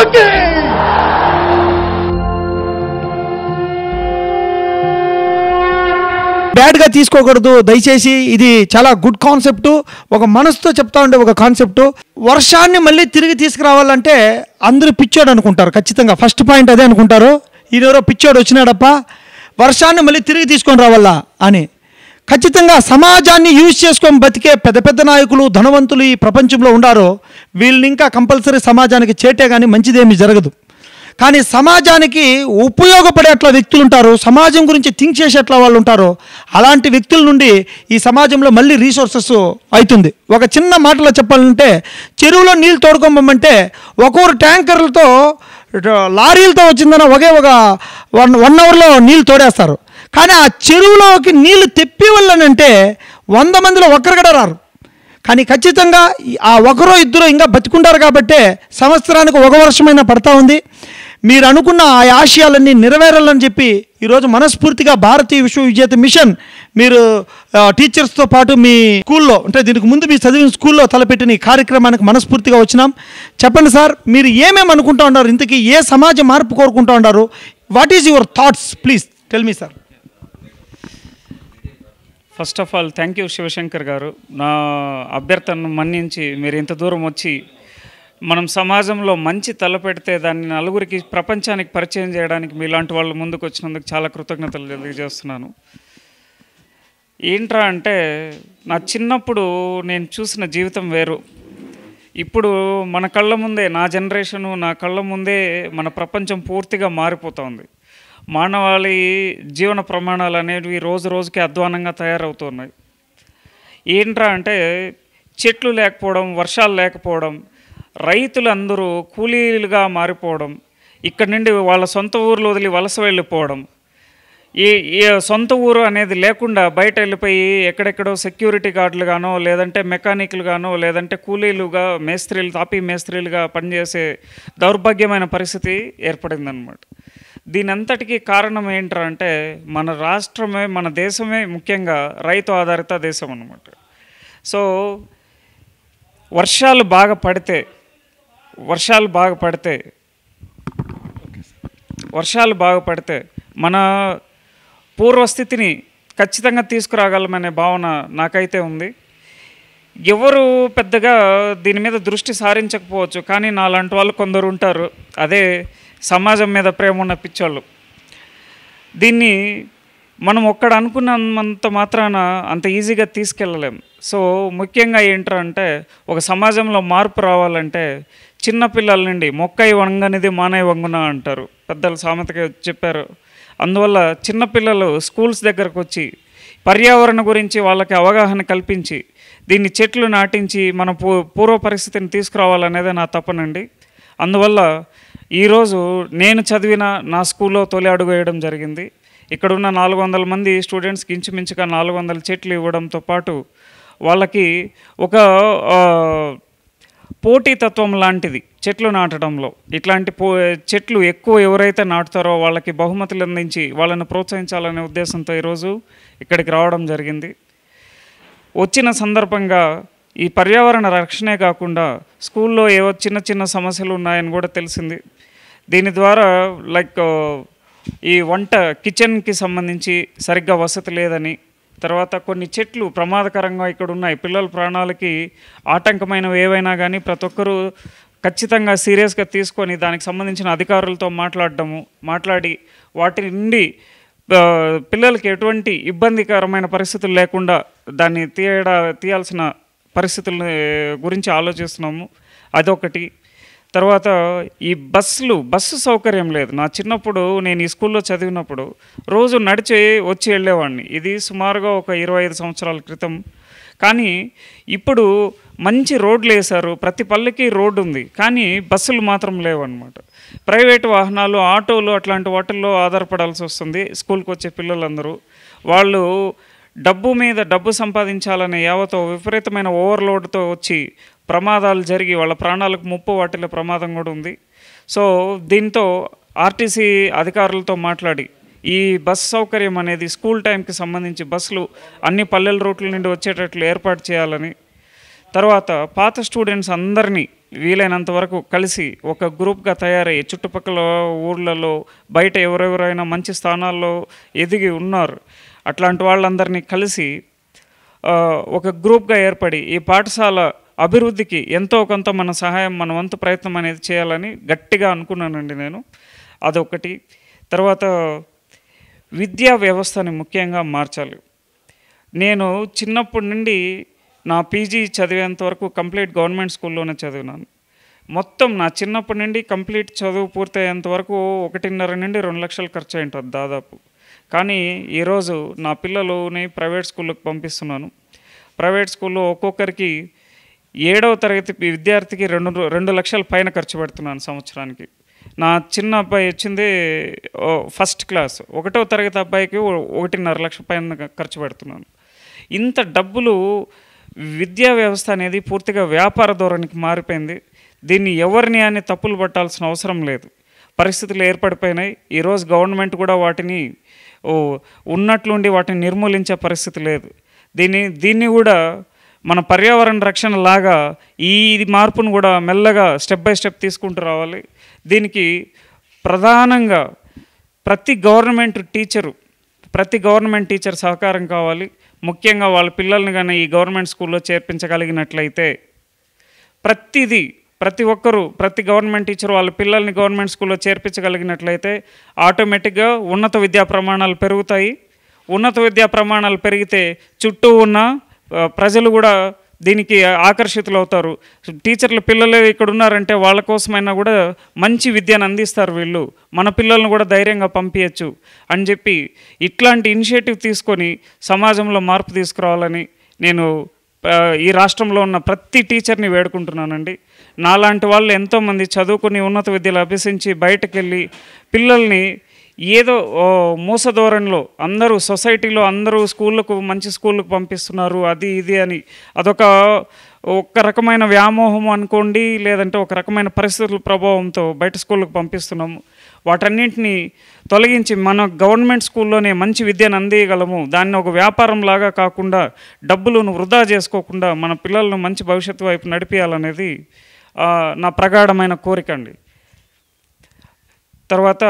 రండి. బ్యాడ్గా తీసుకోకూడదు దయచేసి. ఇది చాలా గుడ్ కాన్సెప్ట్. ఒక మనసుతో చెప్తా ఉండే ఒక కాన్సెప్ట్. వర్షాన్ని మళ్ళీ తిరిగి తీసుకురావాలంటే అందరూ పిచ్చోడు అనుకుంటారు. ఖచ్చితంగా ఫస్ట్ పాయింట్ అదే అనుకుంటారు. ఈరోజు పిచ్చోడు వచ్చినాడప్ప, వర్షాన్ని మళ్ళీ తిరిగి తీసుకొని రావాలా అని. ఖచ్చితంగా సమాజాన్ని యూజ్ చేసుకొని బతికే పెద్ద పెద్ద నాయకులు, ధనవంతులు ఈ ప్రపంచంలో ఉండారో వీళ్ళని ఇంకా కంపల్సరీ సమాజానికి చేటే కానీ మంచిదేమీ జరగదు. కానీ సమాజానికి ఉపయోగపడేట్లా వ్యక్తులు ఉంటారు, సమాజం గురించి థింక్ చేసేట్లా వాళ్ళు ఉంటారో అలాంటి వ్యక్తుల నుండి ఈ సమాజంలో మళ్ళీ రీసోర్సెస్ అవుతుంది. ఒక చిన్న మాటలో చెప్పాలంటే చెరువులో నీళ్ళు తోడుకోమంటే ఒక్కొరు ట్యాంకర్లతో లారీలతో వచ్చిందన్న ఒక 1 అవర్లో నీళ్ళు తోడేస్తారు. కానీ ఆ చెరువులోకి నీళ్లు తెప్పి వాళ్ళనంటే 100 మందిలో ఒక్కరు కూడా రారు. కానీ ఖచ్చితంగా ఆ ఒకరో ఇద్దరు ఇంకా బతికుంటారు కాబట్టే సంవత్సరానికి ఒక వర్షమైనా పడతా ఉంది. మీరు అనుకున్న ఆ ఆశయాలన్నీ నెరవేరాలని చెప్పి ఈరోజు మనస్ఫూర్తిగా భారతీయ విశ్వవిద్యాలయ మిషన్ మీరు టీచర్స్తో పాటు మీ స్కూల్లో అంటే దీనికి ముందు మీ చదివిన స్కూల్లో తలపెట్టిన ఈ కార్యక్రమానికి మనస్ఫూర్తిగా వచ్చినాం. చెప్పండి సార్, మీరు ఏమేమి అనుకుంటూ ఉన్నారు? ఇంతకీ ఏ సమాజ మార్పు కోరుకుంటూ ఉన్నారు? What is your thoughts? Please tell me sir. First of all thank you Shivashankar గారు. నా అభ్యర్థనను మన్నించి మీరు ఇంత దూరం వచ్చి మనం సమాజంలో మంచి తలపెడితే దాన్ని నలుగురికి ప్రపంచానికి పరిచయం చేయడానికి మీలాంటి వాళ్ళు ముందుకు వచ్చినందుకు చాలా కృతజ్ఞతలు తెలియజేస్తున్నాను. ఏంట్రా అంటే నా చిన్నప్పుడు నేను చూసిన జీవితం వేరు. ఇప్పుడు మన కళ్ళ ముందే నా జనరేషను, నా కళ్ళ ముందే మన ప్రపంచం పూర్తిగా మారిపోతుంది. మానవాళి జీవన ప్రమాణాలు అనేవి రోజు రోజుకి అధ్వానంగా తయారవుతున్నాయి. ఏంట్రా అంటే చెట్లు లేకపోవడం, వర్షాలు లేకపోవడం, రైతులందరూ కూలీలుగా మారిపోవడం, ఇక్కడి నుండి వాళ్ళ సొంత ఊర్లో వదిలి వలస వెళ్ళిపోవడం, ఈ సొంత ఊరు అనేది లేకుండా బయట వెళ్ళిపోయి ఎక్కడెక్కడో సెక్యూరిటీ గార్డులుగానో లేదంటే మెకానిక్లుగానో లేదంటే కూలీలుగా తాపీ మేస్త్రీలుగా పనిచేసే దౌర్భాగ్యమైన పరిస్థితి ఏర్పడిందనమాట. దీనంతటికీ కారణం ఏంట్రా అంటే మన రాష్ట్రమే, మన దేశమే ముఖ్యంగా రైతు ఆధారిత దేశం అన్నమాట. సో వర్షాలు బాగా పడితే మన పూర్వస్థితిని ఖచ్చితంగా తీసుకురాగలమనే భావన నాకైతే ఉంది. ఎవరు పెద్దగా దీని మీద దృష్టి సారించకపోవచ్చు, కానీ నాలాంటి వాళ్ళు కొందరు ఉంటారు. అదే సమాజం మీద ప్రేమ ఉన్న పిచ్చోళ్ళు. దీన్ని మనం ఒక్కడ అనుకున్నంత మాత్రాన అంత ఈజీగా తీసుకెళ్ళలేం. సో ముఖ్యంగా ఏంటంటే ఒక సమాజంలో మార్పు రావాలంటే చిన్నపిల్లల నుండి మొక్కై వంగనిది మానై వంగున అంటారు, పెద్దలు సామెతగా చెప్పారు. అందువల్ల చిన్నపిల్లలు స్కూల్స్ దగ్గరకు వచ్చి పర్యావరణ గురించి వాళ్ళకి అవగాహన కల్పించి దీన్ని చెట్లు నాటించి మన పూర్వ పరిస్థితిని తీసుకురావాలనేదే నా తపనండి. అందువల్ల ఈరోజు నేను చదివిన నా స్కూల్లో తొలి అడుగు వేయడం జరిగింది. ఇక్కడున్న 400 మంది స్టూడెంట్స్కి ఇంచుమించుగా 400 చెట్లు ఇవ్వడంతో పాటు వాళ్ళకి ఒక పోటీతత్వం లాంటిది చెట్లు నాటడంలో. ఇట్లాంటి చెట్లు ఎక్కువ ఎవరైతే నాటుతారో వాళ్ళకి బహుమతులు అందించి వాళ్ళని ప్రోత్సహించాలనే ఉద్దేశంతో ఈరోజు ఇక్కడికి రావడం జరిగింది. వచ్చిన సందర్భంగా ఈ పర్యావరణ రక్షణే కాకుండా స్కూల్లో ఏవో చిన్న చిన్న సమస్యలు ఉన్నాయని కూడా తెలిసింది. దీని ద్వారా ఈ కిచెన్కి సంబంధించి సరిగ్గా వసతి లేదని, తర్వాత కొన్ని చెట్లు ప్రమాదకరంగా ఇక్కడ ఉన్నాయి, పిల్లల ప్రాణాలకి ఆటంకమైనవి ఏవైనా కానీ ప్రతి ఒక్కరూ ఖచ్చితంగా సీరియస్గా తీసుకొని దానికి సంబంధించిన అధికారులతో మాట్లాడి వాటి నుండి పిల్లలకి ఎటువంటి ఇబ్బందికరమైన పరిస్థితులు లేకుండా దాన్ని తీయాల్సిన పరిస్థితుల గురించి ఆలోచిస్తున్నాము. అదొకటి. తర్వాత ఈ బస్సు సౌకర్యం లేదు. నా చిన్నప్పుడు నేను ఈ స్కూల్లో చదివినప్పుడు రోజు నడిచి వచ్చి వెళ్ళేవాడిని. ఇది సుమారుగా ఒక 25 సంవత్సరాల క్రితం. కానీ ఇప్పుడు మంచి రోడ్లు వేశారు, ప్రతి పల్లెకి రోడ్డు ఉంది, కానీ బస్సులు మాత్రం లేవన్నమాట. ప్రైవేటు వాహనాలు, ఆటోలు అట్లాంటి వాటిల్లో ఆధారపడాల్సి వస్తుంది స్కూల్కి వచ్చే పిల్లలందరూ. వాళ్ళు డబ్బు సంపాదించాలనే యావతో విపరీతమైన ఓవర్లోడ్తో వచ్చి ప్రమాదాలు జరిగి వాళ్ళ ప్రాణాలకు ముప్పు వాటిల్లో ప్రమాదం కూడా ఉంది. సో దీంతో ఆర్టీసీ అధికారులతో మాట్లాడి ఈ బస్ సౌకర్యం అనేది స్కూల్ టైంకి సంబంధించి బస్సులు అన్ని పల్లెల రూట్ల నుండి వచ్చేటట్లు ఏర్పాటు చేయాలని, తర్వాత పాత స్టూడెంట్స్ అందరినీ వీలైనంత వరకు కలిసి ఒక గ్రూప్గా తయారయ్యి చుట్టుపక్కల ఊర్లలో బయట ఎవరెవరైనా మంచి స్థానాల్లో ఎదిగి ఉన్నారు అట్లాంటి వాళ్ళందరినీ కలిసి ఒక గ్రూప్గా ఏర్పడి ఈ పాఠశాల అభివృద్ధికి ఎంతో కొంత మన సహాయం మన వంతు ప్రయత్నం అనేది చేయాలని గట్టిగా అనుకున్నానండి నేను. అదొకటి. తర్వాత విద్యా వ్యవస్థని ముఖ్యంగా మార్చాలి. నేను చిన్నప్పటి నుండి నా పీజీ చదివేంత వరకు కంప్లీట్ గవర్నమెంట్ స్కూల్లోనే చదివినాను. మొత్తం నా చిన్నప్పటి నుండి కంప్లీట్ చదువు పూర్తయ్యేంత వరకు 1.5 నుండి 2 లక్షలు ఖర్చు అయి ఉంటుంది దాదాపు. కానీ ఈరోజు నా పిల్లలని ప్రైవేట్ స్కూళ్ళకి పంపిస్తున్నాను. ప్రైవేట్ స్కూల్లో ఒక్కొక్కరికి 7వ తరగతి విద్యార్థికి 2 లక్షల పైన ఖర్చు పెడుతున్నాను సంవత్సరానికి. నా చిన్న అబ్బాయి వచ్చింది ఫస్ట్ క్లాస్, 1వ తరగతి అబ్బాయికి 1.5 లక్షల పైన ఖర్చు పెడుతున్నాను. ఇంత డబ్బులు విద్యా వ్యవస్థ అనేది పూర్తిగా వ్యాపార ధోరణికి మారిపోయింది. దీన్ని ఎవరిని అని తప్పులు పట్టాల్సిన అవసరం లేదు. పరిస్థితులు ఏర్పడిపోయినాయి. ఈరోజు గవర్నమెంట్ కూడా వాటిని ఉన్నట్లుండి వాటిని నిర్మూలించే పరిస్థితి లేదు. దీన్ని కూడా మన పర్యావరణ రక్షణ లాగా ఈ మార్పును కూడా మెల్లగా స్టెప్ బై స్టెప్ తీసుకుంటూ రావాలి. దీనికి ప్రధానంగా ప్రతి గవర్నమెంట్ టీచర్ సహకారం కావాలి. ముఖ్యంగా వాళ్ళ పిల్లల్ని కానీ ఈ గవర్నమెంట్ స్కూల్లో చేర్పించగలిగినట్లయితే ప్రతి ఒక్కరూ ప్రతి గవర్నమెంట్ టీచర్ వాళ్ళ పిల్లల్ని గవర్నమెంట్ స్కూల్లో చేర్పించగలిగినట్లయితే ఆటోమేటిక్గా ఉన్నత విద్యా ప్రమాణాలు పెరుగుతాయి. ఉన్నత విద్యా ప్రమాణాలు పెరిగితే చుట్టూ ఉన్న ప్రజలు కూడా దీనికి ఆకర్షితులు అవుతారు. టీచర్ల పిల్లలు ఇక్కడ ఉన్నారంటే వాళ్ళ కోసమైనా కూడా మంచి విద్యను అందిస్తారు వీళ్ళు, మన పిల్లలను కూడా ధైర్యంగా పంపించచ్చు అని చెప్పి ఇట్లాంటి ఇనిషియేటివ్ తీసుకొని సమాజంలో మార్పు తీసుకురావాలని నేను ఈ రాష్ట్రంలో ఉన్న ప్రతి టీచర్ని వేడుకుంటున్నానండి. నాలాంటి వాళ్ళు ఎంతోమంది చదువుకుని ఉన్నత విద్యలు అభ్యసించి బయటకు వెళ్ళి పిల్లల్ని ఏదో మూసధోరణిలో అందరూ సొసైటీలో అందరూ మంచి స్కూళ్ళకు పంపిస్తున్నారు అది ఇది అని అదొక రకమైన వ్యామోహం అనుకోండి, లేదంటే ఒక రకమైన పరిస్థితుల ప్రభావంతో బయట స్కూళ్ళకు పంపిస్తున్నాము. వాటన్నింటినీ తొలగించి మన గవర్నమెంట్ స్కూల్లోనే మంచి విద్యను అందియగలము. దాన్ని ఒక వ్యాపారం లాగా కాకుండా డబ్బులను వృధా చేసుకోకుండా మన పిల్లలను మంచి భవిష్యత్తు వైపు నడిపించాలనేది నా ప్రగాఢమైన కోరిక అండి. తర్వాత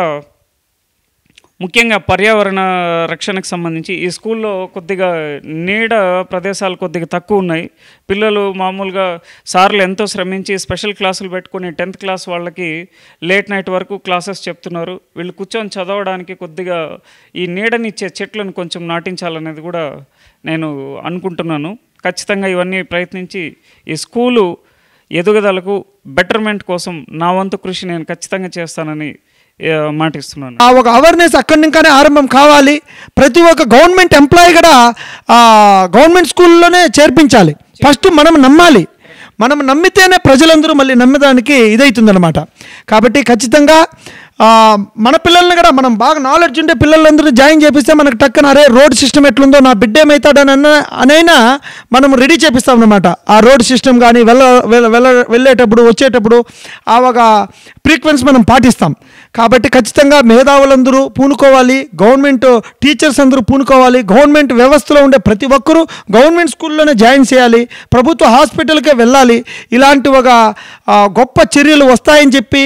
ముఖ్యంగా పర్యావరణ రక్షణకు సంబంధించి ఈ స్కూల్లో కొద్దిగా నీడ ప్రదేశాలు కొద్దిగా తక్కువ ఉన్నాయి. పిల్లలు మామూలుగా సార్లు ఎంతో శ్రమించి స్పెషల్ క్లాసులు పెట్టుకుని 10th క్లాస్ వాళ్ళకి లేట్ నైట్ వరకు క్లాసెస్ చెప్తున్నారు. వీళ్ళు కూర్చొని చదవడానికి కొద్దిగా ఈ నీడనిచ్చే చెట్లను కొంచెం నాటించాలనేది కూడా నేను అనుకుంటున్నాను. ఖచ్చితంగా ఇవన్నీ ప్రయత్నించి ఈ స్కూలు ఎదుగుదలకు బెటర్మెంట్ కోసం నా వంతు కృషి నేను ఖచ్చితంగా చేస్తానని మాటిస్తున్నాను. ఆ ఒక అవేర్నెస్ అక్కడి నుంచానే ఆరంభం కావాలి. ప్రతి ఒక్క గవర్నమెంట్ ఎంప్లాయీ కూడా గవర్నమెంట్ స్కూల్లోనే చేర్పించాలి. ఫస్ట్ మనం నమ్మాలి. మనం నమ్మితేనే ప్రజలందరూ మళ్ళీ నమ్మడానికి ఇదవుతుందన్నమాట. కాబట్టి ఖచ్చితంగా మన పిల్లల్ని కూడా మనం బాగా నాలెడ్జ్ ఉంటే పిల్లలందరూ జాయిన్ చేపిస్తే మనకు టక్కన అరే రోడ్ సిస్టమ్ ఎట్లుందో నా బిడ్డ ఏమవుతాడని అనైనా మనం రెడీ చేపిస్తాం అన్నమాట. ఆ రోడ్ సిస్టమ్ కానీ వెళ్ళేటప్పుడు వచ్చేటప్పుడు ఆ ఒక ఫ్రీక్వెన్సీ మనం పాటిస్తాం. కాబట్టి ఖచ్చితంగా మేధావులందరూ పూనుకోవాలి, గవర్నమెంట్ టీచర్స్ అందరూ పూనుకోవాలి. గవర్నమెంట్ వ్యవస్థలో ఉండే ప్రతి ఒక్కరూ గవర్నమెంట్ స్కూల్లోనే జాయిన్ చేయాలి, ప్రభుత్వ హాస్పిటల్కే వెళ్ళాలి. ఇలాంటి ఒక గొప్ప చర్యలు వస్తాయని చెప్పి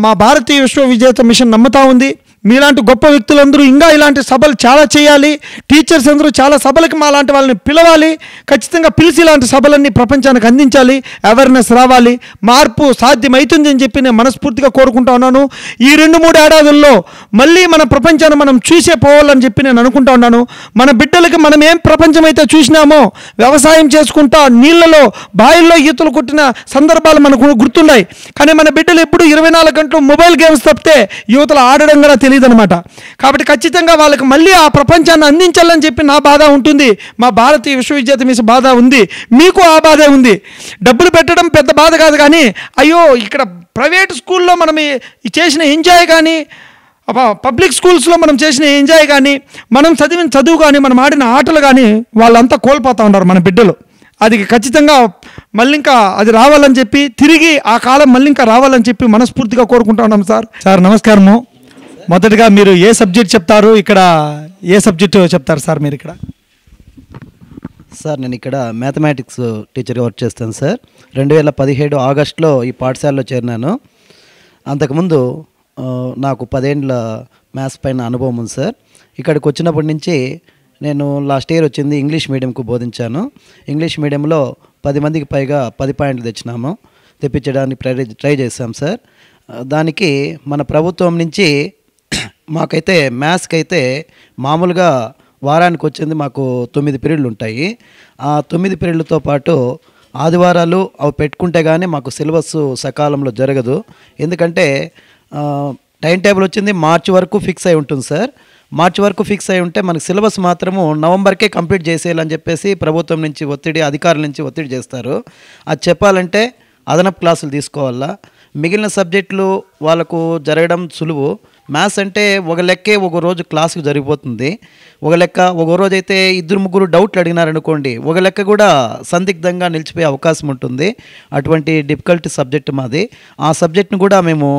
మా భారతీయ విశ్వవిద్యాలయ మిషన్ నమ్ముతా ఉంది. మీలాంటి గొప్ప వ్యక్తులందరూ ఇంకా ఇలాంటి సభలు చాలా చేయాలి. టీచర్స్ అందరూ చాలా సభలకి మా లాంటి వాళ్ళని పిలవాలి. ఖచ్చితంగా పిలిచి ఇలాంటి సభలన్నీ ప్రపంచానికి అందించాలి. అవేర్నెస్ రావాలి, మార్పు సాధ్యమవుతుంది అని చెప్పి నేను మనస్ఫూర్తిగా కోరుకుంటా ఉన్నాను. ఈ 2-3 ఏడాదుల్లో మళ్ళీ మన ప్రపంచాన్ని మనం చూసే పోవాలని చెప్పి నేను అనుకుంటా ఉన్నాను. మన బిడ్డలకి మనం ఏం ప్రపంచం అయితే చూసినామో వ్యవసాయం చేసుకుంటా నీళ్ళలో బాయిల్లో ఈతలు కొట్టిన సందర్భాలు మనకు గుర్తున్నాయి. కానీ మన బిడ్డలు ఎప్పుడు 24 గంటలు మొబైల్ గేమ్స్ తప్పితే యువతలు ఆడడం కూడా తెలియదు అనమాట. కాబట్టి ఖచ్చితంగా వాళ్ళకి మళ్ళీ ఆ ప్రపంచాన్ని అందించాలని చెప్పి నా బాధ ఉంటుంది. మా భారతీయ విశ్వవిద్యాలయ మిషన్ బాధ ఉంది, మీకు ఆ బాధే ఉంది. డబ్బులు పెట్టడం పెద్ద బాధ కాదు, కానీ అయ్యో ఇక్కడ ప్రైవేట్ స్కూల్లో మనం చేసిన ఎంజాయ్ కానీ పబ్లిక్ స్కూల్స్లో మనం చేసిన ఎంజాయ్ కానీ మనం చదివిన చదువు కానీ మనం ఆడిన ఆటలు కానీ వాళ్ళంతా కోల్పోతూ ఉన్నారు మన బిడ్డలు. అది ఖచ్చితంగా మళ్ళీ ఇంకా అది రావాలని చెప్పి తిరిగి ఆ కాలం మళ్ళీ ఇంకా రావాలని చెప్పి మనస్ఫూర్తిగా కోరుకుంటా ఉన్నాం. సార్ నమస్కారము. మొదటగా మీరు ఏ సబ్జెక్ట్ చెప్తారు, ఇక్కడ ఏ సబ్జెక్టు చెప్తారు సార్ మీరు ఇక్కడ? సార్ నేను ఇక్కడ మ్యాథమెటిక్స్ టీచర్గా వర్క్ చేస్తాను సార్. 2017 ఆగస్టులో ఈ పాఠశాలలో చేరినాను. అంతకుముందు నాకు 10 ఏండ్ల మ్యాథ్స్ పైన అనుభవం ఉంది సార్. ఇక్కడికి వచ్చినప్పటి నుంచి నేను లాస్ట్ ఇయర్ వచ్చింది ఇంగ్లీష్ మీడియంకు బోధించాను. ఇంగ్లీష్ మీడియంలో 10 మందికి పైగా 10 పాయింట్లు తెప్పించడానికి ట్రై చేశాం సార్. దానికి మన ప్రభుత్వం నుంచి మాకైతే మ్యాథ్స్కి అయితే మామూలుగా వారానికి వచ్చింది మాకు 9 పీరియడ్లు ఉంటాయి. ఆ 9 పీరియడ్లతో పాటు ఆదివారాలు అవి పెట్టుకుంటే కానీ మాకు సిలబస్ సకాలంలో జరగదు. ఎందుకంటే టైం టేబుల్ వచ్చింది మార్చి వరకు ఫిక్స్ అయి ఉంటుంది సార్. మార్చి వరకు ఫిక్స్ అయి ఉంటే మనకు సిలబస్ మాత్రము నవంబర్కే కంప్లీట్ చేసేయాలని చెప్పేసి ప్రభుత్వం నుంచి అధికారుల నుంచి ఒత్తిడి చేస్తారు. అది చెప్పాలంటే అదనపు క్లాసులు తీసుకోవాలా. మిగిలిన సబ్జెక్టులు వాళ్ళకు జరగడం సులువు. మ్యాథ్స్ అంటే ఒక లెక్కే ఒక రోజు క్లాసుకు జరిగిపోతుంది. ఒక లెక్క ఒక రోజు అయితే 2-3 డౌట్లు అడిగినారనుకోండి, ఒక లెక్క కూడా సందిగ్ధంగా నిలిచిపోయే అవకాశం ఉంటుంది. అటువంటి డిఫికల్ట్ సబ్జెక్ట్ మాది. ఆ సబ్జెక్ట్ను కూడా మేము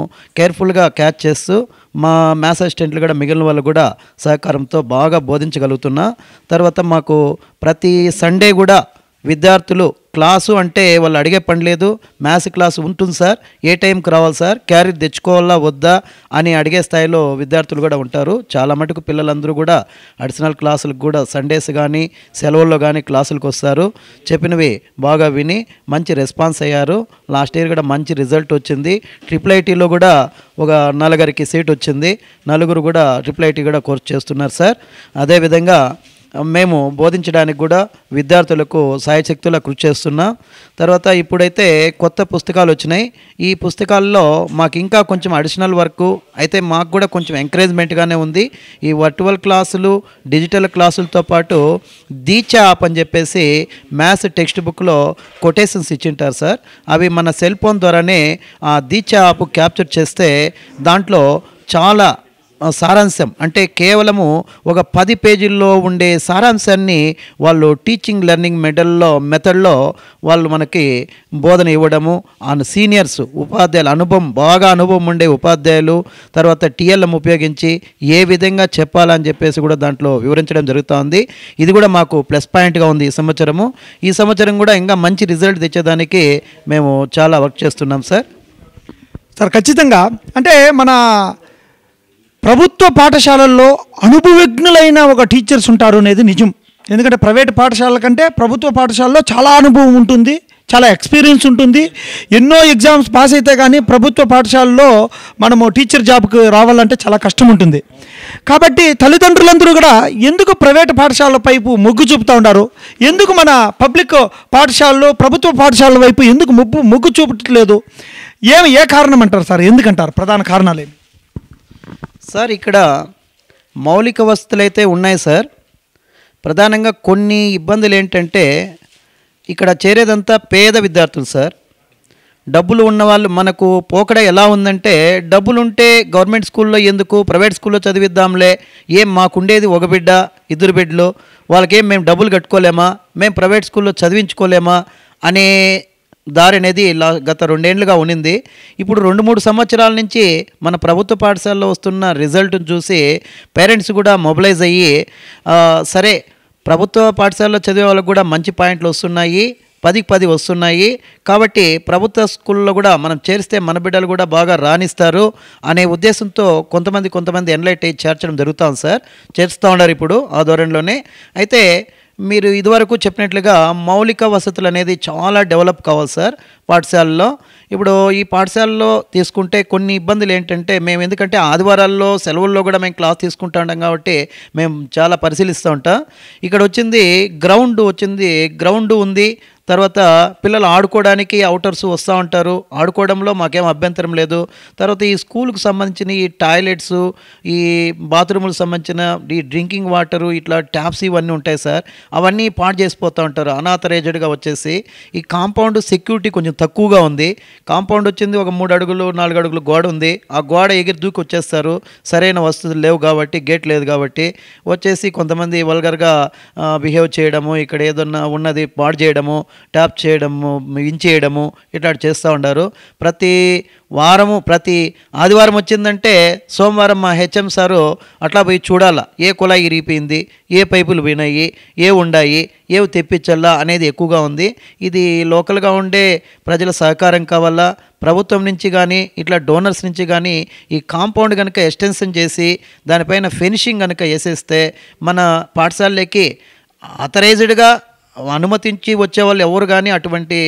కేర్ఫుల్గా క్యాచ్ చేస్తూ మా మ్యాథ్స్ అసిస్టెంట్లు కూడా మిగిలిన వాళ్ళు కూడా సహకారంతో బాగా బోధించగలుగుతున్నా. తర్వాత మాకు ప్రతి సండే కూడా విద్యార్థులు క్లాసు అంటే వాళ్ళు అడిగే పని లేదు, మ్యాథ్స్ క్లాసు ఉంటుంది సార్, ఏ టైంకి రావాలి సార్, క్యారీ తెచ్చుకోవాలా వద్దా అని అడిగే స్థాయిలో విద్యార్థులు కూడా ఉంటారు. చాలా మటుకు పిల్లలందరూ కూడా అడిషనల్ క్లాసులకు కూడా సండేస్ కానీ సెలవుల్లో కానీ క్లాసులకు వస్తారు. చెప్పినవి బాగా విని మంచి రెస్పాన్స్ అయ్యారు. లాస్ట్ ఇయర్ కూడా మంచి రిజల్ట్ వచ్చింది. IIITలో కూడా ఒక 4 సీట్ వచ్చింది. 4 కూడా IIIT కూడా కోర్స్ చేస్తున్నారు సార్. అదేవిధంగా మేము బోధించడానికి కూడా విద్యార్థులకు సాయశక్తులా కృషి చేస్తున్నాం. తర్వాత ఇప్పుడైతే కొత్త పుస్తకాలు వచ్చినాయి. ఈ పుస్తకాల్లో మాకు ఇంకా కొంచెం అడిషనల్ వర్క్ అయితే మాకు కూడా కొంచెం ఎంకరేజ్మెంట్గానే ఉంది. ఈ వర్చువల్ క్లాసులు డిజిటల్ క్లాసులతో పాటు దీక్ష యాప్ అని చెప్పేసి మ్యాథ్స్ టెక్స్ట్ బుక్లో కొటేషన్స్ ఇచ్చింటారు సార్. అవి మన సెల్ ఫోన్ ద్వారానే ఆ దీక్ష యాప్ క్యాప్చర్ చేస్తే దాంట్లో చాలా సారాంశం అంటే కేవలము ఒక 10 పేజీల్లో ఉండే సారాంశాన్ని వాళ్ళు టీచింగ్ లెర్నింగ్ మెథడ్లో వాళ్ళు మనకి బోధన ఇవ్వడము. ఆ సీనియర్స్ ఉపాధ్యాయులు బాగా అనుభవం ఉండే ఉపాధ్యాయులు తర్వాత TLM ఉపయోగించి ఏ విధంగా చెప్పాలని చెప్పేసి కూడా దాంట్లో వివరించడం జరుగుతుంది. ఇది కూడా మాకు ప్లస్ పాయింట్గా ఉంది ఈ సంవత్సరం కూడా ఇంకా మంచి రిజల్ట్ తెచ్చేదానికి మేము చాలా వర్క్ చేస్తున్నాం సార్. ఖచ్చితంగా అంటే మన ప్రభుత్వ పాఠశాలల్లో అనుభవజ్ఞులైన ఒక టీచర్స్ ఉంటారు అనేది నిజం. ఎందుకంటే ప్రైవేట్ పాఠశాలల కంటే ప్రభుత్వ పాఠశాలలో చాలా అనుభవం ఉంటుంది, చాలా ఎక్స్పీరియన్స్ ఉంటుంది. ఎన్నో ఎగ్జామ్స్ పాస్ అయితే కానీ ప్రభుత్వ పాఠశాలలో మనము టీచర్ జాబ్కి రావాలంటే చాలా కష్టం ఉంటుంది. కాబట్టి తల్లిదండ్రులందరూ కూడా ఎందుకు ప్రైవేట్ పాఠశాలల వైపు మొగ్గు చూపుతూ ఉంటారు, ఎందుకు మన పబ్లిక్ పాఠశాలలో ప్రభుత్వ పాఠశాలల వైపు ఎందుకు మొగ్గు చూపట్లేదు, ఏ కారణం అంటారు సార్? ఎందుకంటారు? ప్రధాన కారణాలు ఏమి సార్? ఇక్కడ మౌలిక వసతులు అయితే ఉన్నాయి సార్. ప్రధానంగా కొన్ని ఇబ్బందులు ఏంటంటే ఇక్కడ చేరేదంతా పేద విద్యార్థులు సార్. డబ్బులు ఉన్నవాళ్ళు మనకు పోకడ ఎలా ఉందంటే డబ్బులుంటే గవర్నమెంట్ స్కూల్లో ఎందుకు ప్రైవేట్ స్కూల్లో చదివిద్దాంలే, మాకుండేది ఒక బిడ్డ 2 బిడ్డలు, వాళ్ళకేం మేము డబ్బులు కట్టుకోలేమా, మేము ప్రైవేట్ స్కూల్లో చదివించుకోలేమా అనే దారి అనేది గత 2 ఏళ్ళుగా ఉన్నింది. ఇప్పుడు 2-3 సంవత్సరాల నుంచి మన ప్రభుత్వ పాఠశాలలో వస్తున్న రిజల్ట్ని చూసి పేరెంట్స్ కూడా మొబిలైజ్ అయ్యి సరే ప్రభుత్వ పాఠశాలలో చదివే వాళ్ళకు కూడా మంచి పాయింట్లు వస్తున్నాయి, 10కి 10 వస్తున్నాయి కాబట్టి ప్రభుత్వ స్కూల్లో కూడా మనం చేరిస్తే మన బిడ్డలు కూడా బాగా రాణిస్తారు అనే ఉద్దేశంతో కొంతమంది ఎన్లైట్ అయ్యి చేర్చడం జరుగుతుంది సార్. చేరుస్తూ ఉన్నారు ఇప్పుడు ఆ ధోరణిలోనే. అయితే మీరు ఇదివరకు చెప్పినట్లుగా మౌలిక వసతులు అనేది చాలా డెవలప్ కావాలి సార్ పాఠశాలలో. ఇప్పుడు ఈ పాఠశాలలో తీసుకుంటే కొన్ని ఇబ్బందులు ఏంటంటే ఎందుకంటే ఆదివారాల్లో సెలవుల్లో కూడా మేము క్లాస్ తీసుకుంటూ ఉంటాం కాబట్టి మేము చాలా పరిశీలిస్తూ ఉంటాం. ఇక్కడ గ్రౌండ్ ఉంది. తర్వాత పిల్లలు ఆడుకోవడానికి అవుటర్స్ వస్తూ ఉంటారు, ఆడుకోవడంలో మాకేం అభ్యంతరం లేదు. తర్వాత ఈ స్కూల్కి సంబంధించిన ఈ టాయిలెట్స్, ఈ బాత్రూములకు సంబంధించిన ఈ డ్రింకింగ్ వాటరు, ఇట్లా ట్యాప్స్ ఇవన్నీ ఉంటాయి సార్. అవన్నీ పాడు చేసిపోతూ ఉంటారు అనాథరైజ్డ్గా వచ్చేసి. ఈ కాంపౌండ్ సెక్యూరిటీ కొంచెం తక్కువగా ఉంది. కాంపౌండ్ వచ్చింది ఒక 3 అడుగులు 4 అడుగులు గోడ ఉంది. ఆ గోడ ఎగిరి దూకి వచ్చేస్తారు, సరైన వసతులు లేవు కాబట్టి, గేట్ లేదు కాబట్టి వచ్చేసి కొంతమంది వల్గర్గా బిహేవ్ చేయడము, ఇక్కడ ఏదన్నా ఉన్నది పాడు చేయడము, ట్యాప్ చేయడము ఇంచేయడము ఇట్లా చేస్తూ ఉండారు. ప్రతి వారము ప్రతి ఆదివారం వచ్చిందంటే సోమవారం మా హెచ్ఎం సారు అట్లా పోయి చూడాలా, ఏ కుళాయి ఇరిగిపోయింది, ఏ పైపులు పోయినాయి, ఏ ఉండాయి, ఏవి తెప్పించాలా అనేది ఎక్కువగా ఉంది. ఇది లోకల్గా ఉండే ప్రజల సహకారం కావాలా, ప్రభుత్వం నుంచి కానీ ఇట్లా డోనర్స్ నుంచి కానీ ఈ కాంపౌండ్ కనుక ఎక్స్టెన్షన్ చేసి దానిపైన ఫినిషింగ్ కనుక వేసేస్తే మన పాఠశాలకి అథరైజ్డ్గా అనుమతించి వచ్చేవాళ్ళు ఎవరు కానీ అటువంటి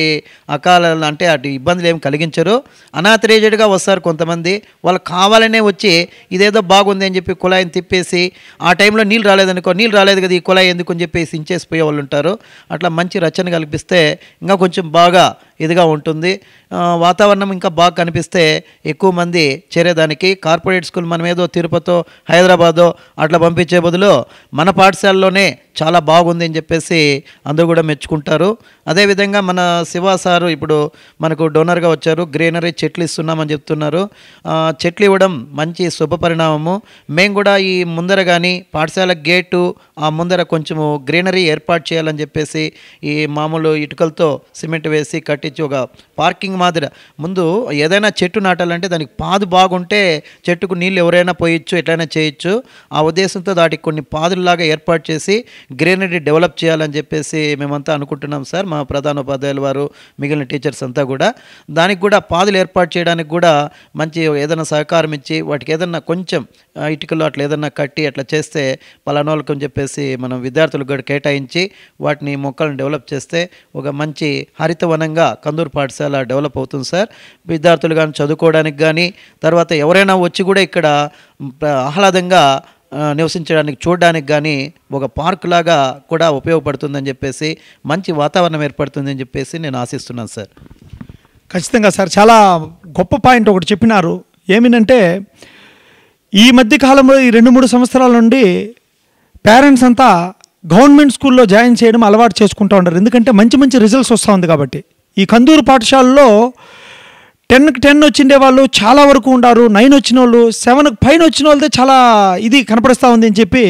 అకాల అంటే అటు ఇబ్బందులు ఏమి కలిగించరు. అనాథరైజ్డ్గా వస్తారు కొంతమంది, వాళ్ళు కావాలనే వచ్చి ఇదేదో బాగుంది అని చెప్పి కుళాయిని తిప్పేసి ఆ టైంలో నీళ్ళు రాలేదనుకో, నీళ్ళు రాలేదు కదా ఈ కుళాయి ఎందుకు అని చెప్పేసి ఇంచేసిపోయే వాళ్ళు ఉంటారు. అట్లా మంచి రచన కల్పిస్తే ఇంకా కొంచెం బాగా ఇదిగా ఉంటుంది. వాతావరణం ఇంకా బాగా కనిపిస్తే ఎక్కువ మంది చేరేదానికి కార్పొరేట్ స్కూల్ మనం ఏదో తిరుపతో హైదరాబాదో అట్లా పంపించే బదులు మన పాఠశాలలోనే చాలా బాగుంది అని చెప్పేసి అందరూ కూడా మెచ్చుకుంటారు. అదేవిధంగా మన శివ సారు ఇప్పుడు మనకు డోనర్గా వచ్చారు, గ్రీనరీ చెట్లు ఇస్తున్నామని చెప్తున్నారు. చెట్లు ఇవ్వడం మంచి శుభ పరిణామము. మేము కూడా ఈ ముందర కానీ పాఠశాల గేటు ఆ ముందర కొంచెము గ్రీనరీ ఏర్పాటు చేయాలని చెప్పేసి ఈ మామూలు ఇటుకలతో సిమెంట్ వేసి కట్టించి ఒక పార్కింగ్ మాదిరి ముందు ఏదైనా చెట్టు నాటాలంటే దానికి పాదు బాగుంటే చెట్టుకు నీళ్ళు ఎవరైనా పోయొచ్చు, ఎట్లయినా చేయొచ్చు. ఆ ఉద్దేశంతో దాటికి కొన్ని పాదుల్లాగా ఏర్పాటు చేసి గ్రీనరీ డెవలప్ చేయాలని చెప్పేసి మేమంతా అనుకుంటున్నాం సార్. మా ప్రధానోపాధ్యాయుల వారు మిగిలిన టీచర్స్ అంతా కూడా దానికి కూడా పాదులు ఏర్పాటు చేయడానికి కూడా మంచి ఏదైనా సహకారం ఇచ్చి వాటికి ఏదన్నా కొంచెం ఇటుకలు అట్లా ఏదన్నా కట్టి అట్లా చేస్తే పలానోళ్ళకి అని చెప్పేసి మనం విద్యార్థులకు కూడా కేటాయించి వాటిని మొక్కలను డెవలప్ చేస్తే ఒక మంచి హరితవనంగా కందూరు పాఠశాల డెవలప్ అవుతుంది సార్. విద్యార్థులు కానీ చదువుకోవడానికి కానీ తర్వాత ఎవరైనా వచ్చి కూడా ఇక్కడ ఆహ్లాదంగా నివసించడానికి చూడడానికి కానీ ఒక పార్క్ లాగా కూడా ఉపయోగపడుతుందని చెప్పేసి మంచి వాతావరణం ఏర్పడుతుందని చెప్పేసి నేను ఆశిస్తున్నాను సార్. ఖచ్చితంగా సార్, చాలా గొప్ప పాయింట్ ఒకటి చెప్పినారు. ఏమినంటే ఈ మధ్య కాలంలో ఈ 2-3 సంవత్సరాల నుండి పేరెంట్స్ అంతా గవర్నమెంట్ స్కూల్లో జాయిన్ చేయడం అలవాటు చేసుకుంటూ ఉంటారు. ఎందుకంటే మంచి మంచి రిజల్ట్స్ వస్తూ ఉంది కాబట్టి. ఈ కందూరు పాఠశాలలో 10కి 10 వచ్చిండే వాళ్ళు చాలా వరకు ఉండారు. 9 వచ్చిన వాళ్ళు, 7కి పైన వచ్చిన వాళ్ళతో చాలా ఇది కనపడుస్తూ ఉంది అని చెప్పి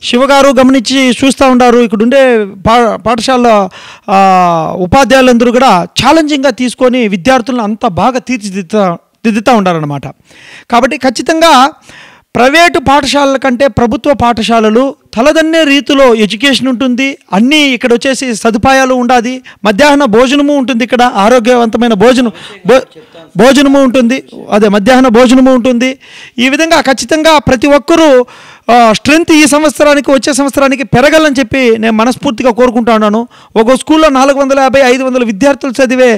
శివగారు గమనించి చూస్తూ ఉండారు. ఇక్కడ ఉండే పాఠశాల ఉపాధ్యాయులందరూ కూడా ఛాలెంజింగ్గా తీసుకొని విద్యార్థులను అంత బాగా తీర్చిదిద్దుతూ ఉండారన్నమాట. కాబట్టి ఖచ్చితంగా ప్రైవేటు పాఠశాలల కంటే ప్రభుత్వ పాఠశాలలు తలదన్నే రీతిలో ఎడ్యుకేషన్ ఉంటుంది. అన్నీ ఇక్కడ వచ్చేసి సదుపాయాలు ఉండాలి. మధ్యాహ్న భోజనము ఉంటుంది, ఇక్కడ ఆరోగ్యవంతమైన భోజనము ఉంటుంది, అదే మధ్యాహ్న భోజనము ఉంటుంది. ఈ విధంగా ఖచ్చితంగా ప్రతి ఒక్కరూ స్ట్రెంత్ ఈ సంవత్సరానికి వచ్చే సంవత్సరానికి పెరగాలని చెప్పి నేను మనస్ఫూర్తిగా కోరుకుంటా ఉన్నాను. ఒక స్కూల్లో 450-500 విద్యార్థులు చదివే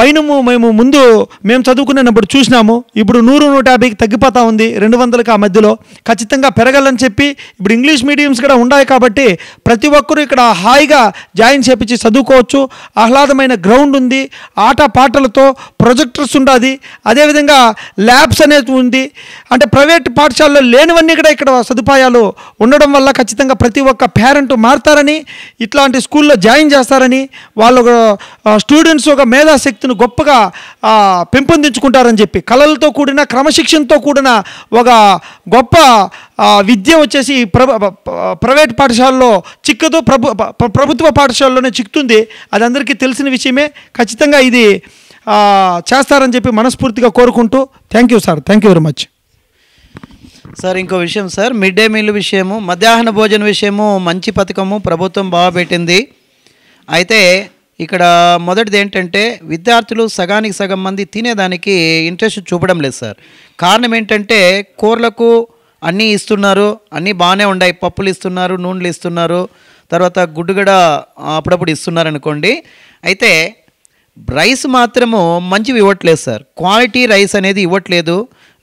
వైనము మేము చదువుకునేటప్పుడు చూసినాము. ఇప్పుడు 100-150కి తగ్గిపోతూ ఉంది, 200కి ఆ మధ్యలో. ఖచ్చితంగా పెరగాలని చెప్పి ఇప్పుడు ఇంగ్లీష్ మీడియంస్ కూడా ఉన్నాయి కాబట్టి ప్రతి ఒక్కరూ ఇక్కడ హాయిగా జాయిన్ చేపించి చదువుకోవచ్చు. ఆహ్లాదమైన గ్రౌండ్ ఉంది, ఆట పాటలతో ప్రొజెక్టర్స్ ఉండాది, అదేవిధంగా ల్యాబ్స్ అనేది ఉంది. అంటే ప్రైవేట్ పాఠశాలలో లేనివన్నీ కూడా ఇక్కడ సదుపాయాలు ఉండడం వల్ల ఖచ్చితంగా ప్రతి ఒక్క పేరెంట్ మారుతారని, ఇట్లాంటి స్కూల్లో జాయిన్ చేస్తారని, వాళ్ళు స్టూడెంట్స్ ఒక మేధాశక్తిని గొప్పగా పెంపొందించుకుంటారని చెప్పి కళలతో కూడిన క్రమశిక్షణతో కూడిన ఒక గొప్ప విద్య వచ్చేసి ప్రైవేట్ పాఠశాలలో చిక్కదు, ప్రభుత్వ పాఠశాలలోనే చిక్కుతుంది. అది అందరికీ తెలిసిన విషయమే. ఖచ్చితంగా ఇది చేస్తారని చెప్పి మనస్ఫూర్తిగా కోరుకుంటూ thank you sir, thank you very much sir. ఇంకో విషయం సార్, మిడ్ డే మీల్ విషయము, మధ్యాహ్న భోజన విషయము మంచి పథకము ప్రభుత్వం బాగా పెట్టింది. అయితే ఇక్కడ మొదటిది ఏంటంటే విద్యార్థులు సగానికి సగం మంది తినేదానికి ఇంట్రెస్ట్ చూపడం లేదు సార్. కారణం ఏంటంటే కూరలకు అన్నీ ఇస్తున్నారు, అన్నీ బాగానే ఉన్నాయి, పప్పులు ఇస్తున్నారు, నూనెలు ఇస్తున్నారు, తర్వాత గుడ్డు కూడా అప్పుడప్పుడు ఇస్తున్నారు అనుకోండి. అయితే రైస్ మాత్రము మంచివి ఇవ్వట్లేదు సార్. క్వాలిటీ రైస్ అనేది ఇవ్వట్లేదు.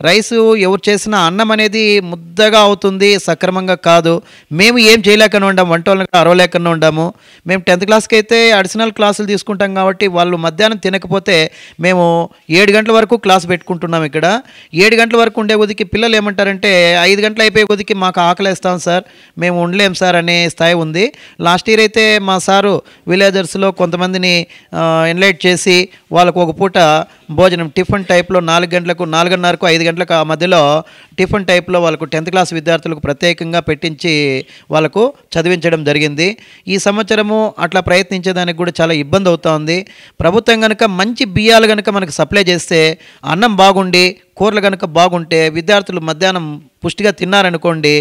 రైసు ఎవరు చేసిన అన్నం అనేది ముద్దగా అవుతుంది, సక్రమంగా కాదు. మేము ఏం చేయలేకనే ఉండాము, వంట వాళ్ళని అరవలేకనే ఉండాము. మేము 10th క్లాస్కి అయితే అడిషనల్ క్లాసులు తీసుకుంటాం కాబట్టి వాళ్ళు మధ్యాహ్నం తినకపోతే మేము 7 గంటల వరకు క్లాస్ పెట్టుకుంటున్నాం. ఇక్కడ 7 గంటల వరకు ఉండే కొద్దికి పిల్లలు ఏమంటారంటే 5 గంటలు అయిపోయే కొద్దికి మాకు ఆకలేస్తాం సార్, మేము ఉండలేం సార్ అనే స్థాయి ఉంది. లాస్ట్ ఇయర్ అయితే మా సారు విలేజర్స్లో కొంతమందిని ఎన్లైట్ చేసి వాళ్ళకు ఒక పూట భోజనం టిఫిన్ టైప్లో 4 గంటలకు 4:30కు 5 గంటలకు ఆ మధ్యలో టిఫిన్ టైప్లో వాళ్ళకు 10th క్లాస్ విద్యార్థులకు ప్రత్యేకంగా పెట్టించి వాళ్ళకు చదివించడం జరిగింది. ఈ సంవత్సరము అట్లా ప్రయత్నించేదానికి కూడా చాలా ఇబ్బంది అవుతా ఉంది. ప్రభుత్వం కనుక మంచి బియ్యాలు కనుక మనకు సప్లై చేస్తే, అన్నం బాగుండి కూరలు కనుక బాగుంటే విద్యార్థులు మధ్యాహ్నం పుష్టిగా తిన్నారనుకోండి,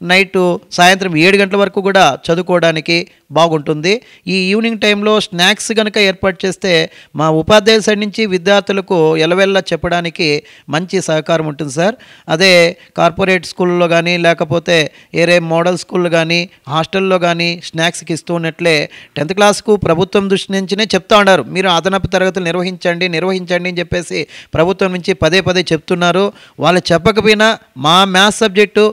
నైటు సాయంత్రం 7 గంటల వరకు కూడా చదువుకోవడానికి బాగుంటుంది. ఈ ఈవినింగ్ టైంలో స్నాక్స్ కనుక ఏర్పాటు చేస్తే మా ఉపాధ్యాయుల సైడ్ నుంచి విద్యార్థులకు ఎలవెల్లా చెప్పడానికి మంచి సహకారం ఉంటుంది సార్. అదే కార్పొరేట్ స్కూల్లో కానీ లేకపోతే ఏరే మోడల్ స్కూళ్ళు కానీ హాస్టల్లో కానీ స్నాక్స్కి ఇస్తూ ఉన్నట్లే 10th క్లాస్కు ప్రభుత్వం దృష్టి నుంచినే చెప్తా ఉన్నారు, మీరు అదనపు తరగతులు నిర్వహించండి అని చెప్పేసి ప్రభుత్వం నుంచి పదే చెప్తున్నారు. వాళ్ళు చెప్పకపోయినా మా మ్యాథ్స్ సబ్జెక్టు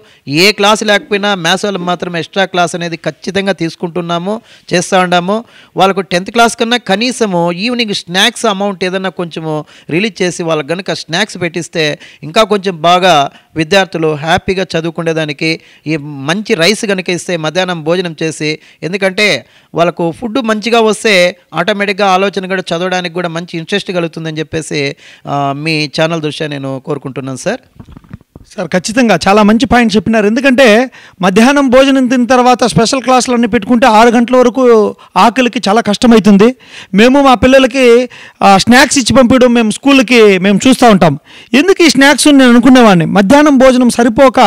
ఏ క్లాస్ లేకపోయినా మ్యాథ్స్ వాళ్ళు మాత్రం ఎక్స్ట్రా క్లాస్ అనేది ఖచ్చితంగా తీసుకుంటున్నాము, చేస్తూ ఉన్నాము. వాళ్ళకు 10th క్లాస్ కన్నా కనీసము ఈవినింగ్ స్నాక్స్ అమౌంట్ ఏదన్నా కొంచెము రిలీజ్ చేసి వాళ్ళకి కనుక స్నాక్స్ పెట్టిస్తే ఇంకా కొంచెం బాగా విద్యార్థులు హ్యాపీగా చదువుకునేదానికి, ఈ మంచి రైస్ కనుక ఇస్తే మధ్యాహ్నం భోజనం చేసి, ఎందుకంటే వాళ్ళకు ఫుడ్ మంచిగా వస్తే ఆటోమేటిక్గా ఆలోచన కూడా చదవడానికి కూడా మంచి ఇంట్రెస్ట్ కలుగుతుందని చెప్పేసి మీ ఛానల్ దృష్ట్యా నేను కోరుకుంటున్నాను సార్. సార్ ఖచ్చితంగా చాలా మంచి పాయింట్ చెప్పినారు. ఎందుకంటే మధ్యాహ్నం భోజనం తిన్న తర్వాత స్పెషల్ క్లాసులు అన్నీ పెట్టుకుంటే 6 గంటల వరకు ఆకలికి చాలా కష్టమవుతుంది. మేము మా పిల్లలకి స్నాక్స్ ఇచ్చి పంపించడం మేము స్కూల్కి మేము చూస్తూ ఉంటాం. ఎందుకు ఈ స్నాక్స్ నేను అనుకునేవాడిని, మధ్యాహ్నం భోజనం సరిపోక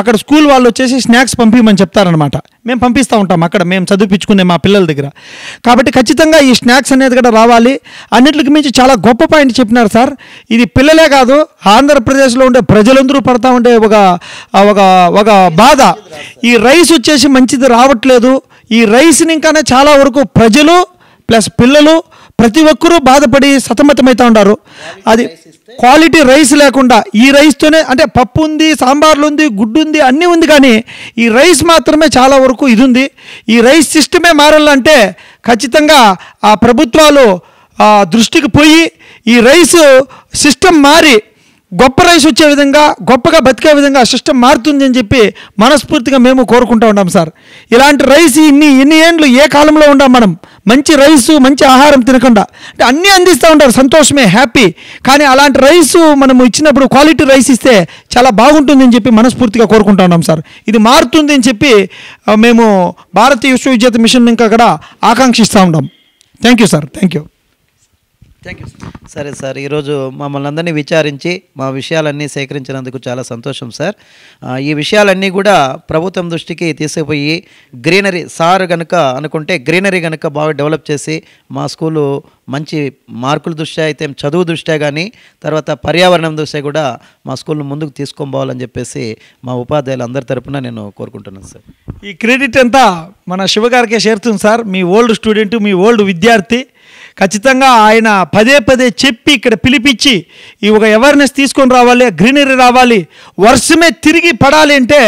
అక్కడ స్కూల్ వాళ్ళు వచ్చేసి స్నాక్స్ పంపించమని చెప్తారనమాట. మేము పంపిస్తూ ఉంటాం అక్కడ మేము చదివించుకునే మా పిల్లల దగ్గర. కాబట్టి ఖచ్చితంగా ఈ స్నాక్స్ అనేది కూడా రావాలి. అన్నిటికి మించి చాలా గొప్ప పాయింట్ చెప్పినారు సార్. ఇది పిల్లలే కాదు, ఆంధ్రప్రదేశ్లో ఉండే ప్రజలందరూ పడతా ఉండే ఒక బాధ, ఈ రైస్ వచ్చేసి మంచిది రావట్లేదు. ఈ రైస్ని ఇంకానే చాలా వరకు ప్రజలు ప్లస్ పిల్లలు ప్రతి ఒక్కరూ బాధపడి సతమతమవుతూ ఉంటారు. అది క్వాలిటీ రైస్ లేకుండా ఈ రైస్తోనే, అంటే పప్పు ఉంది, సాంబార్లు ఉంది, గుడ్డు ఉంది, అన్నీ ఉంది, కానీ ఈ రైస్ మాత్రమే చాలా వరకు ఇది ఉంది. ఈ రైస్ సిస్టమే మారాలంటే ఖచ్చితంగా ఆ ప్రభుత్వాలు దృష్టికి పోయి ఈ రైస్ సిస్టమ్ మారి గొప్ప రైస్ వచ్చే విధంగా, గొప్పగా బతికే విధంగా సిస్టమ్ మారుతుంది అని చెప్పి మనస్ఫూర్తిగా మేము కోరుకుంటూ ఉంటాం సార్. ఇలాంటి రైస్ ఇన్ని ఏండ్లు ఏ కాలంలో ఉంటాం మనం, మంచి రైసు మంచి ఆహారం తినకుండా, అంటే అన్నీ అందిస్తూ ఉంటారు, సంతోషమే, హ్యాపీ. కానీ అలాంటి రైసు మనము ఇచ్చినప్పుడు క్వాలిటీ రైస్ ఇస్తే చాలా బాగుంటుంది అని చెప్పి మనస్ఫూర్తిగా కోరుకుంటూ ఉన్నాం సార్. ఇది మారుతుంది అని చెప్పి మేము భారతీయ విశ్వవిద్యాలయ మిషన్ ఇంకా కూడా ఆకాంక్షిస్తూ ఉంటాం. Thank you sir. Thank you. సరే సార్, ఈరోజు మమ్మల్ని అందరినీ విచారించి మా విషయాలన్నీ సేకరించినందుకు చాలా సంతోషం సార్. ఈ విషయాలన్నీ కూడా ప్రభుత్వం దృష్టికి తీసుకుపోయి గ్రీనరీ సార్ కనుక అనుకుంటే గ్రీనరీ కనుక బాగా డెవలప్ చేసి మా స్కూలు మంచి మార్కుల దృష్ట్యా అయితే చదువు దృష్ట్యా కానీ తర్వాత పర్యావరణం దృష్ట్యా కూడా మా స్కూల్ను ముందుకు తీసుకొని పోవాలని చెప్పేసి మా ఉపాధ్యాయులు అందరి తరపున నేను కోరుకుంటున్నాను సార్. ఈ క్రెడిట్ అంతా మన శివగారికే చేరుతుంది సార్. మీ ఓల్డ్ స్టూడెంట్, మీ ఓల్డ్ విద్యార్థి. ఖచ్చితంగా ఆయన పదే చెప్పి ఇక్కడ పిలిపించి ఈ ఒక అవేర్నెస్ తీసుకొని రావాలి, గ్రీనరీ రావాలి, వర్షమే తిరిగి పడాలి అంటే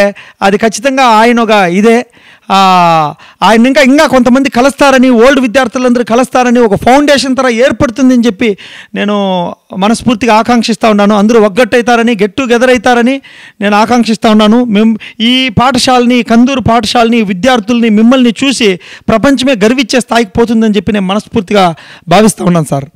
అది ఖచ్చితంగా ఆయన ఒక ఇదే. ఆయన ఇంకా కొంతమంది కలుస్తారని, ఓల్డ్ విద్యార్థులందరూ కలుస్తారని, ఒక ఫౌండేషన్ తర ఏర్పడుతుందని చెప్పి నేను మనస్ఫూర్తిగా ఆకాంక్షిస్తూ ఉన్నాను. అందరూ ఒగ్గట్టవుతారని, గెట్ టుగెదర్ అవుతారని నేను ఆకాంక్షిస్తూ ఉన్నాను. మేము ఈ పాఠశాలని, కందూరు పాఠశాలని, విద్యార్థుల్ని, మిమ్మల్ని చూసి ప్రపంచమే గర్వించే స్థాయికి పోతుందని చెప్పి నేను మనస్ఫూర్తిగా భావిస్తూ ఉన్నాను సార్.